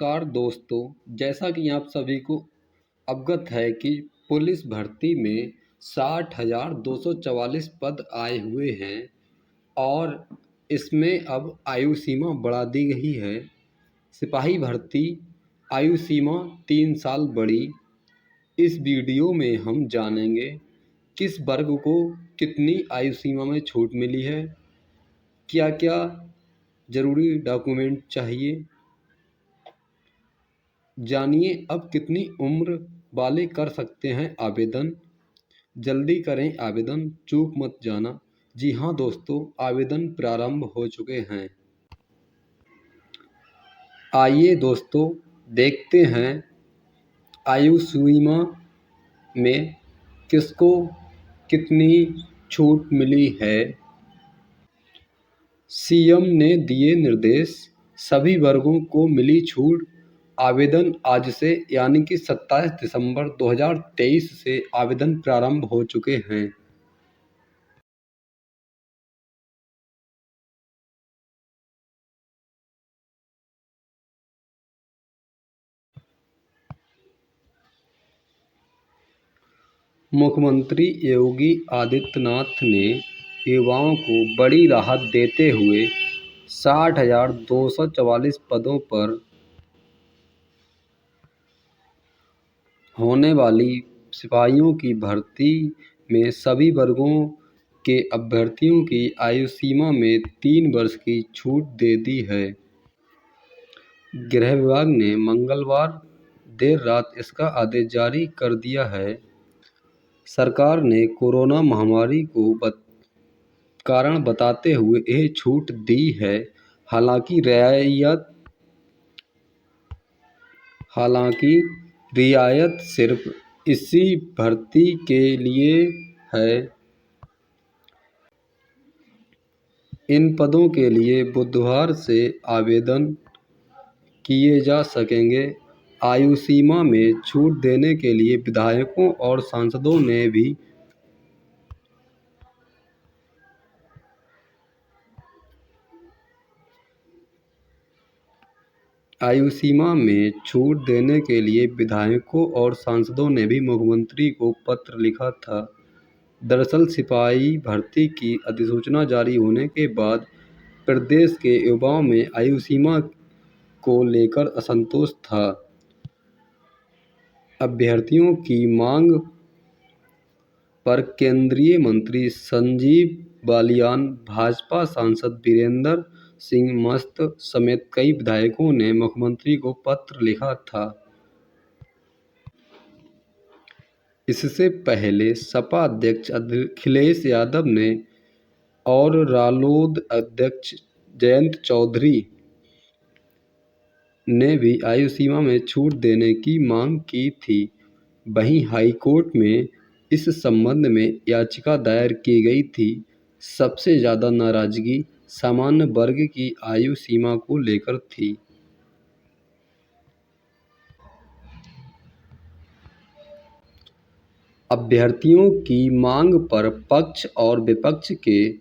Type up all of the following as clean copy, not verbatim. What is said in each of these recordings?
नमस्कार दोस्तों। जैसा कि आप सभी को अवगत है कि पुलिस भर्ती में 60,244 पद आए हुए हैं और इसमें अब आयु सीमा बढ़ा दी गई है। सिपाही भर्ती आयु सीमा 3 साल बढ़ी। इस वीडियो में हम जानेंगे किस वर्ग को कितनी आयु सीमा में छूट मिली है, क्या क्या ज़रूरी डॉक्यूमेंट चाहिए, जानिए अब कितनी उम्र वाले कर सकते हैं आवेदन। जल्दी करें आवेदन, चूक मत जाना। जी हाँ दोस्तों, आवेदन प्रारंभ हो चुके हैं। आइए दोस्तों देखते हैं आयु सीमा में किसको कितनी छूट मिली है। सीएम ने दिए निर्देश, सभी वर्गों को मिली छूट। आवेदन आज से यानी कि 27 दिसंबर 2023 से आवेदन प्रारंभ हो चुके हैं। मुख्यमंत्री योगी आदित्यनाथ ने युवाओं को बड़ी राहत देते हुए 60,244 पदों पर होने वाली सिपाहियों की भर्ती में सभी वर्गों के अभ्यर्थियों की आयु सीमा में 3 वर्ष की छूट दे दी है। गृह विभाग ने मंगलवार देर रात इसका आदेश जारी कर दिया है। सरकार ने कोरोना महामारी को कारण बताते हुए यह छूट दी है। हालांकि रियायत सिर्फ इसी भर्ती के लिए है। इन पदों के लिए बुधवार से आवेदन किए जा सकेंगे। आयु सीमा में छूट देने के लिए विधायकों और सांसदों ने भी मुख्यमंत्री को पत्र लिखा था। दरअसल सिपाही भर्ती की अधिसूचना जारी होने के बाद प्रदेश के युवाओं में आयु सीमा को लेकर असंतोष था। अभ्यर्थियों की मांग पर केंद्रीय मंत्री संजीव बालियान, भाजपा सांसद वीरेंद्र सिंह मस्त समेत कई विधायकों ने मुख्यमंत्री को पत्र लिखा था। इससे पहले सपा अध्यक्ष अखिलेश यादव ने और रालोद अध्यक्ष जयंत चौधरी ने भी आयु सीमा में छूट देने की मांग की थी। वहीं हाईकोर्ट में इस संबंध में याचिका दायर की गई थी। सबसे ज़्यादा नाराजगी सामान्य वर्ग की आयु सीमा को लेकर थी। अभ्यर्थियों की मांग पर पक्ष और विपक्ष के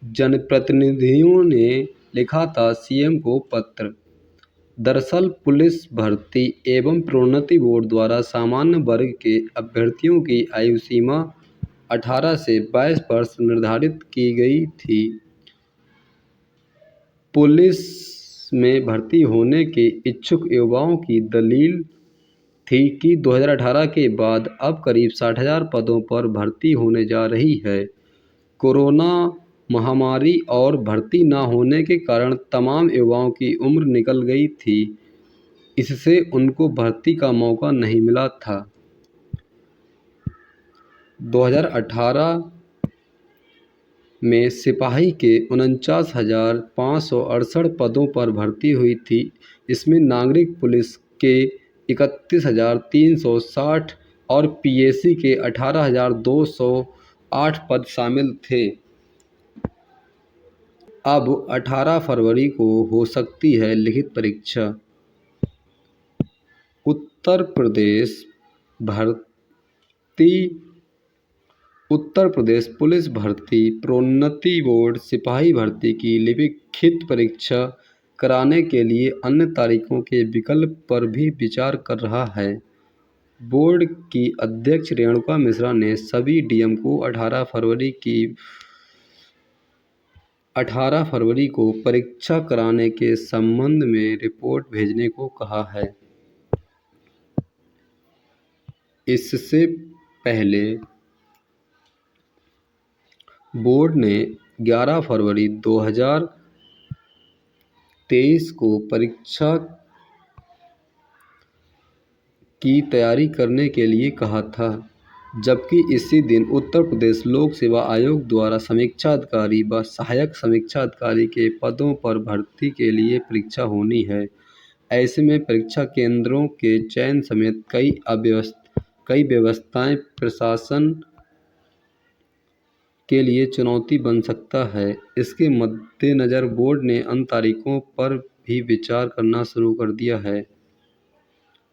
जनप्रतिनिधियों ने लिखा था सीएम को पत्र। दरअसल पुलिस भर्ती एवं प्रोन्नति बोर्ड द्वारा सामान्य वर्ग के अभ्यर्थियों की आयु सीमा 18 से 22 वर्ष निर्धारित की गई थी। पुलिस में भर्ती होने के इच्छुक युवाओं की दलील थी कि 2018 के बाद अब करीब 60,000 पदों पर भर्ती होने जा रही है। कोरोना महामारी और भर्ती न होने के कारण तमाम युवाओं की उम्र निकल गई थी। इससे उनको भर्ती का मौका नहीं मिला था। 2018 में सिपाही के 49,568 पदों पर भर्ती हुई थी। इसमें नागरिक पुलिस के 31,360 और पीएसी के 18,208 पद शामिल थे। अब 18 फरवरी को हो सकती है लिखित परीक्षा। उत्तर प्रदेश पुलिस भर्ती प्रोन्नति बोर्ड सिपाही भर्ती की लिखित परीक्षा कराने के लिए अन्य तारीखों के विकल्प पर भी विचार कर रहा है। बोर्ड की अध्यक्ष रेणुका मिश्रा ने सभी डीएम को 18 फरवरी को परीक्षा कराने के संबंध में रिपोर्ट भेजने को कहा है। इससे पहले बोर्ड ने 11 फरवरी 2023 को परीक्षा की तैयारी करने के लिए कहा था, जबकि इसी दिन उत्तर प्रदेश लोक सेवा आयोग द्वारा समीक्षा अधिकारी व सहायक समीक्षा अधिकारी के पदों पर भर्ती के लिए परीक्षा होनी है। ऐसे में परीक्षा केंद्रों के चयन समेत कई व्यवस्थाएं प्रशासन के लिए चुनौती बन सकता है। इसके मद्देनज़र बोर्ड ने अन्य तारीखों पर भी विचार करना शुरू कर दिया है।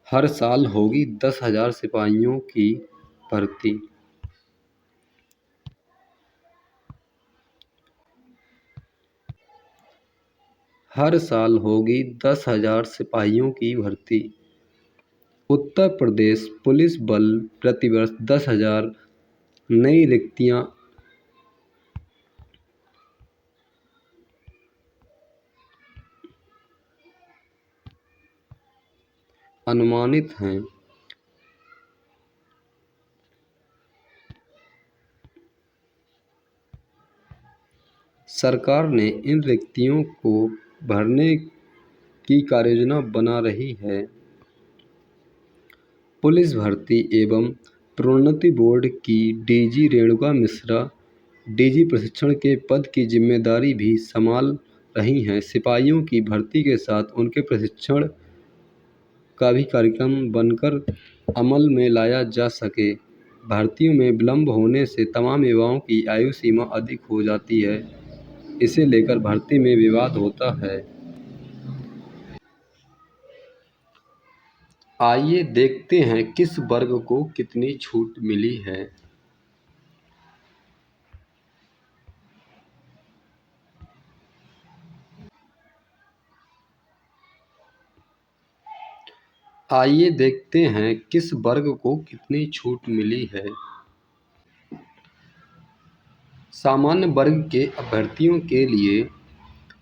हर साल होगी 10,000 सिपाहियों की भर्ती। हर साल होगी 10,000 सिपाहियों की भर्ती। उत्तर प्रदेश पुलिस बल प्रतिवर्ष 10,000 नई रिक्तियां अनुमानित हैं। सरकार ने इन रिक्तियों को भरने की कार्ययोजना बना रही है। पुलिस भर्ती एवं प्रोन्नति बोर्ड की डीजी रेणुका मिश्रा डीजी प्रशिक्षण के पद की जिम्मेदारी भी संभाल रही हैं। सिपाहियों की भर्ती के साथ उनके प्रशिक्षण का भी कार्यक्रम बनकर अमल में लाया जा सके। भर्तियों में विलंब होने से तमाम युवाओं की आयु सीमा अधिक हो जाती है। इसे लेकर भर्ती में विवाद होता है। आइए देखते हैं किस वर्ग को कितनी छूट मिली है। आइए देखते हैं किस वर्ग को कितनी छूट मिली है। सामान्य वर्ग के अभ्यर्थियों के लिए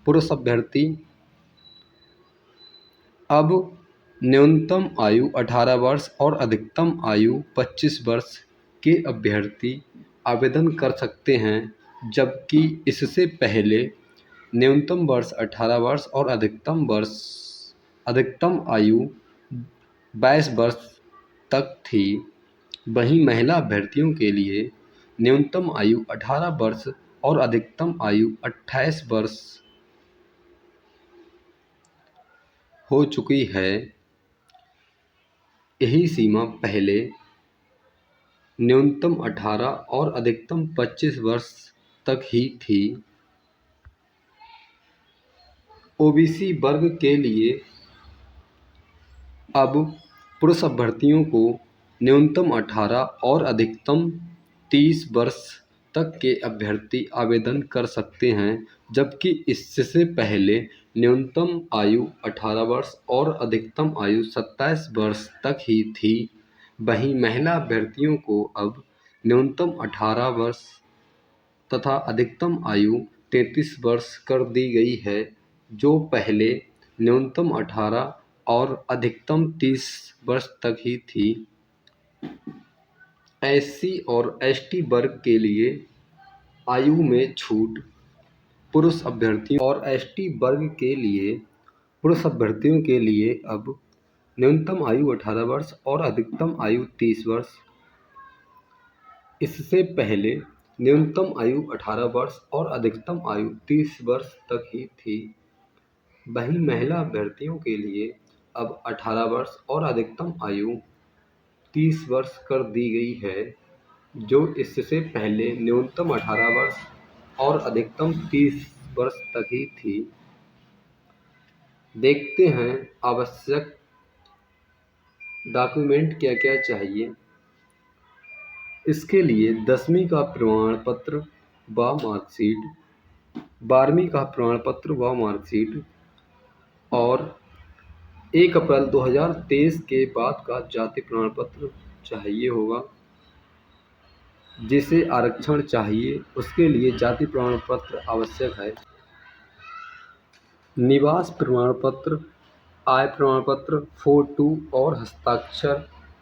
पुरुष अभ्यर्थी अब न्यूनतम आयु 18 वर्ष और अधिकतम आयु 25 वर्ष के अभ्यर्थी आवेदन कर सकते हैं, जबकि इससे पहले न्यूनतम वर्ष 18 वर्ष और अधिकतम आयु 22 वर्ष तक थी। वहीं महिला अभ्यर्थियों के लिए न्यूनतम आयु 18 वर्ष और अधिकतम आयु 28 वर्ष हो चुकी है। यही सीमा पहले न्यूनतम 18 और अधिकतम 25 वर्ष तक ही थी। ओबीसी वर्ग के लिए अब पुरुष अभ्यर्थियों को न्यूनतम 18 और अधिकतम 30 वर्ष तक के अभ्यर्थी आवेदन कर सकते हैं, जबकि इससे पहले न्यूनतम आयु 18 वर्ष और अधिकतम आयु 27 वर्ष तक ही थी। वहीं महिला अभ्यर्थियों को अब न्यूनतम 18 वर्ष तथा अधिकतम आयु 33 वर्ष कर दी गई है, जो पहले न्यूनतम 18 और अधिकतम 30 वर्ष तक ही थी। एससी और एसटी वर्ग के लिए आयु में छूट। पुरुष अभ्यर्थियों और एसटी वर्ग के लिए पुरुष अभ्यर्थियों के लिए अब न्यूनतम आयु 18 वर्ष और अधिकतम आयु 30 वर्ष। इससे पहले न्यूनतम आयु 18 वर्ष और अधिकतम आयु 30 वर्ष तक ही थी। वहीं महिला अभ्यर्थियों के लिए अब 18 वर्ष और अधिकतम आयु 30 वर्ष कर दी गई है, जो इससे पहले न्यूनतम 18 वर्ष और अधिकतम 30 वर्ष तक ही थी। देखते हैं आवश्यक डॉक्यूमेंट क्या क्या चाहिए। इसके लिए 10वीं का प्रमाण पत्र व मार्कशीट, 12वीं का प्रमाण पत्र व मार्कशीट, और 1 अप्रैल 2023 के बाद का जाति प्रमाण पत्र चाहिए होगा। जिसे आरक्षण चाहिए उसके लिए जाति प्रमाण पत्र आवश्यक है। निवास प्रमाण पत्र, आय प्रमाण पत्र, फोटो और हस्ताक्षर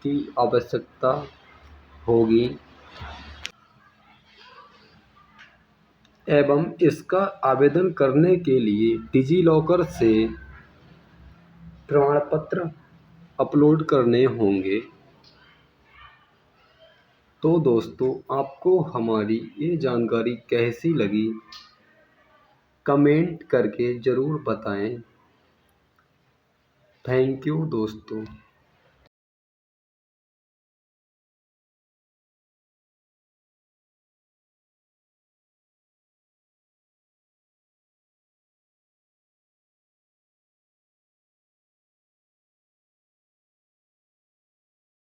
की आवश्यकता होगी एवं इसका आवेदन करने के लिए डिजिलॉकर से प्रमाण पत्र अपलोड करने होंगे। तो दोस्तों, आपको हमारी ये जानकारी कैसी लगी कमेंट करके ज़रूर बताएं। थैंक यू दोस्तों।